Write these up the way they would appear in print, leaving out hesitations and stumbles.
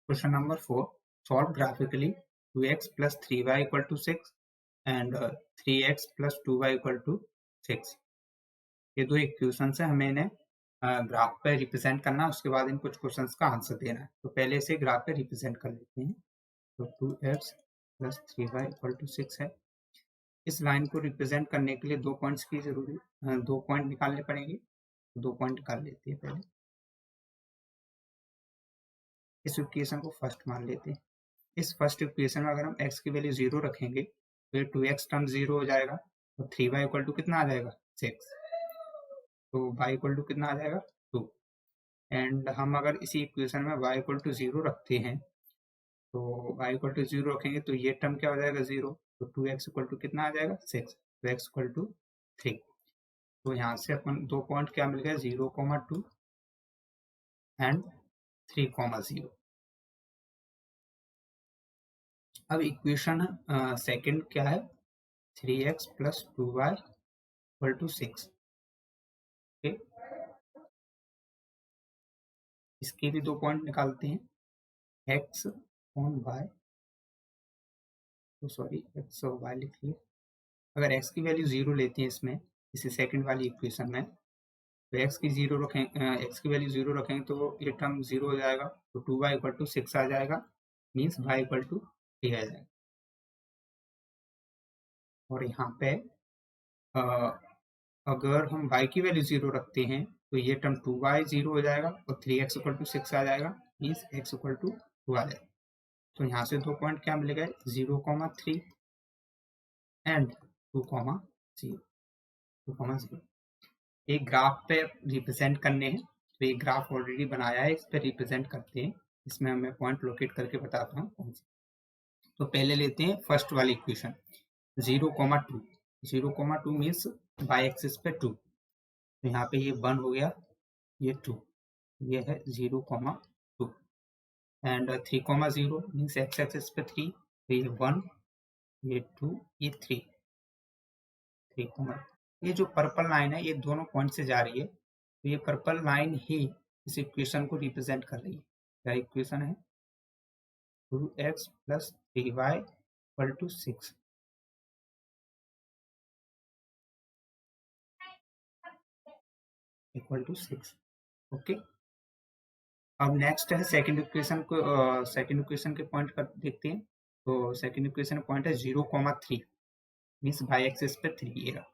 Question number 4. Solve graphically 2x plus 3y equal to 6 and 3x plus 2y equal to 6. ये दो equation है, हमें इन्हें graph पे रिप्रेजेंट करना है, उसके बाद इन कुछ क्वेश्चंस का आंसर देना है। तो पहले से ग्राफ पे रिप्रेजेंट कर लेते हैं। तो 2x plus 3y equal to 6 है। इस लाइन को रिप्रेजेंट करने के लिए दो पॉइंट्स की जरूरी दो पॉइंट निकालने पड़ेंगे। दो पॉइंट निकाल लेते हैं पहले। इस इक्वेशन को फर्स्ट मान लेते हैं। इस फर्स्ट इक्वेशन में अगर हम x की वैल्यू 0 रखेंगे तो ये 2x टर्म 0 हो जाएगा और 3y इक्वल टू कितना आ जाएगा 6। तो y इक्वल टू कितना आ जाएगा 2। एंड हम अगर इसी इक्वेशन में y इक्वल टू 0 रखते हैं तो y इक्वल टू 0 रखेंगे तो ये टर्म क्या हो जाएगा 0। तो 2x इक्वल टू कितना आ जाएगा 6। तो x इक्वल टू 3। तो यहाँ से अपन दो पॉइंट क्या मिल गया 0,2 एंड 3,0। अब इक्वेशन सेकंड क्या है 3x plus 2y equal to 6। Okay, इसके भी दो पॉइंट निकालते हैं x ऑन y, तो सॉरी x और y लिख लिए। अगर x की वैल्यू 0 लेते हैं इसमें इसी सेकंड वाली इक्वेशन में तो x की वैल्यू 0 रखेंगे तो ये टर्म 0 हो जाएगा। तो 2y इक्वल टू 6 आ जाएगा, मीन्स y इक्वल टू 3 आ जाएगा। और यहाँ पे अगर हम y की वैल्यू 0 रखते हैं तो ये टर्म 2y 0 हो जाएगा और 3x इक्वल टू 6 आ जाएगा, मीन्स x इक्वल टू 2 आ जाएगा। तो यहाँ से दो पॉइंट क्या मिलेगा 0,3 एंड 2,0। एक ग्राफ पे रिप्रेजेंट करने हैं, तो ये ग्राफ ऑलरेडी बनाया है, इस पे रिप्रेजेंट करते हैं। इसमें मैं पॉइंट लोकेट करके बताता हूँ कौन सी। तो पहले लेते हैं फर्स्ट वाली इक्वेशन 0,2। 0,2 मीन्स बाई एक्सिस पे 2। तो यहाँ पे ये 1 हो गया, ये 2, ये है 0,2 एंड 3,0 मीन्स एक्स एक्सिस पे 3। तो ये 1, ये 2, ये 3। ये जो पर्पल लाइन है ये दोनों पॉइंट से जा रही है, तो ये पर्पल लाइन ही इस इक्वेशन को रिप्रेजेंट कर रही है। क्या इक्वेशन है 2x plus 3y equal to 6। Equal to 6। Okay, अब नेक्स्ट है सेकंड इक्वेशन को। सेकंड इक्वेशन के पॉइंट कर देखते हैं। तो सेकंड इक्वेशन पॉइंट है 0,3 मीन्स बाई एक्सिस पे 3 ये रहा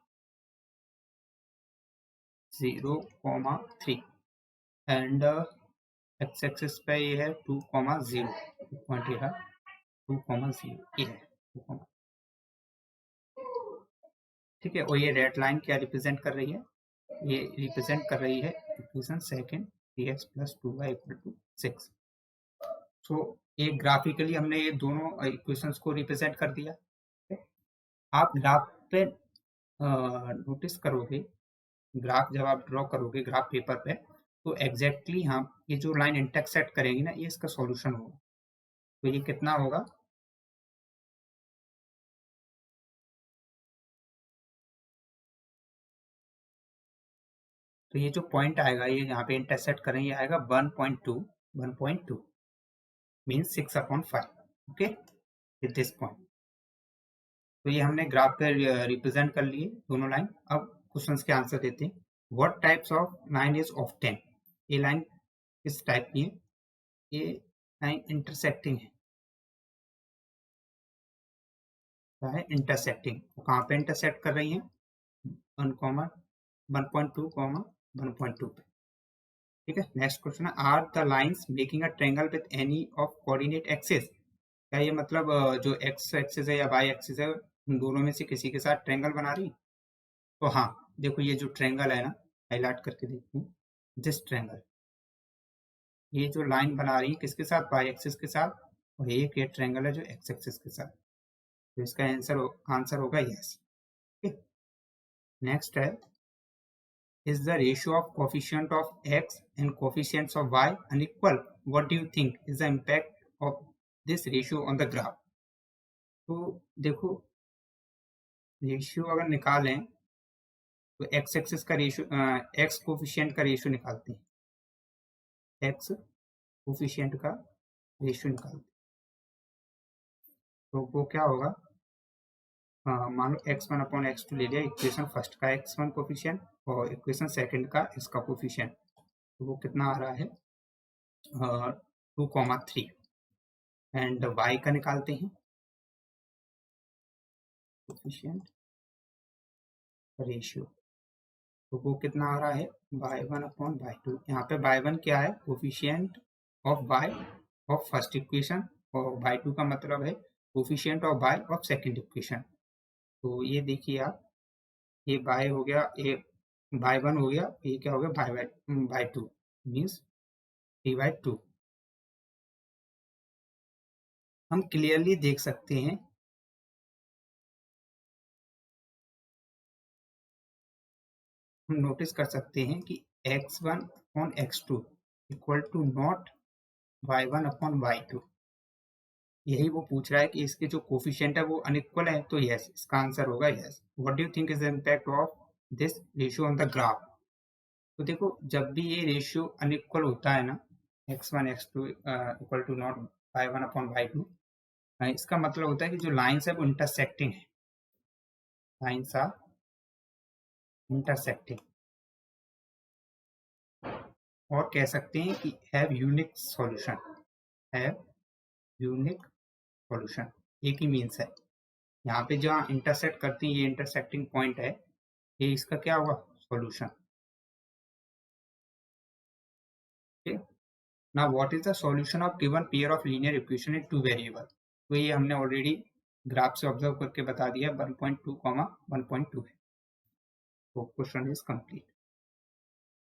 0,3 एंड एक्स एक्सिस पे ये है 2,0 पॉइंट ये है 2,0 ये है 2, ठीक है। और ये रेड लाइन क्या रिप्रेजेंट कर रही है, ये रिप्रेजेंट कर रही है equation second 3x plus 2y equal to 6। So ये ग्राफिकली हमने ये दोनों इक्वेशंस को रिप्रेजेंट कर दिया। आप ग्राफ पे नोटिस करोगे, ग्राफ जब आप ड्रॉ करोगे ग्राफ पेपर पे तो एग्जैक्टली हम ये जो लाइन इंटरसेक्ट करेंगी ना ये इसका सॉल्यूशन होगा। तो ये कितना होगा तो ये जो पॉइंट आएगा ये यहाँ पे इंटरसेक्ट करेंगे आएगा 1.2 means 6/5। Okay, with this point. तो ये हमने ग्राफ पे रिप्रेजेंट कर लिए दोनों लाइन। अब क्वेश्चंस के आंसर देते हैं। What types of line is of 10। ये लाइन किस टाइप की है, ये लाइन इंटरसेक्टिंग है। क्या है इंटरसेक्टिंग, कहाँ पे इंटरसेक्ट कर रही है 1,2, 1.2 पे। ठीक है, नेक्स्ट क्वेश्चन है are the lines making a triangle with any of coordinate axis. क्या ये मतलब जो एक्स एक्सिस है या वाई एक्सिस है उन दोनों में से किसी के साथ ट्रायंगल बना रही। तो हाँ देखो ये जो ट्रायंगल है ना, हाईलाइट करके देखते हैं दिस ट्रायंगल, ये जो लाइन बना रही है किसके साथ वाई एक्सिस के साथ, और एक ये ट्रायंगल है जो एक्स एक्सिस के साथ। तो इसका आंसर होगा यस। नेक्स्ट है is the ratio of coefficient of x and coefficients of y unequal? What do you think is the impact of this ratio on the graph? तो देखो रेशियो अगर निकालें तो x एक्सिस का ratio x coefficient का ratio निकालते हैं। x coefficient का रेशियो निकालते हैं। तो वो क्या होगा, मान लो x1 अपॉन x2 ले लिया, इक्वेशन फर्स्ट का x1 कोफिशिएंट और इक्वेशन सेकंड का इसका कोफिशिएंट, तो वो कितना आ रहा है 2,3 एंड y का निकालते हैं कोफिशिएंट रेशियो, तो वो कितना आ रहा है y1 अपॉन y2। यहाँ पे y1 क्या है, coefficient of y of first equation, और y2 का मतलब है coefficient of y of second equation. तो ये देखिए आप, ये y हो गया, ये y1 हो गया, ये क्या हो गया y2 मीन्स 3/2। हम क्लियरली देख सकते हैं हम नोटिस कर सकते हैं कि x1 upon x2 equal to not y1 upon y2। यही वो पूछ रहा है कि इसके जो कोफिशिएंट है वो अनइक्वल है, तो यस, इसका आंसर होगा yes. What do you think is the impact of this ratio on the graph. तो देखो, जब भी ये रेशियो अनइक्वल होता है ना, x1 x2 equal to not y1 upon y2, इसका मतलब होता है कि जो लाइन्स है वो इंटरसेक्टिंग है, लाइन्स आर इंटरसेक्टिंग, और कह सकते हैं कि have unique solution, have unique solution, एक ही मीन्स है। यहाँ पे जहाँ इंटरसेक्ट करती है, ये इंटरसेक्टिंग पॉइंट है, ये इसका क्या होगा, solution. Okay, now what is the solution of given pair of linear equation in two variable. तो ये हमने ऑलरेडी ग्राफ से ऑब्जर्व करके बता दिया, 1.2, 1.2 है। तो क्वेश्चन इज कंप्लीट।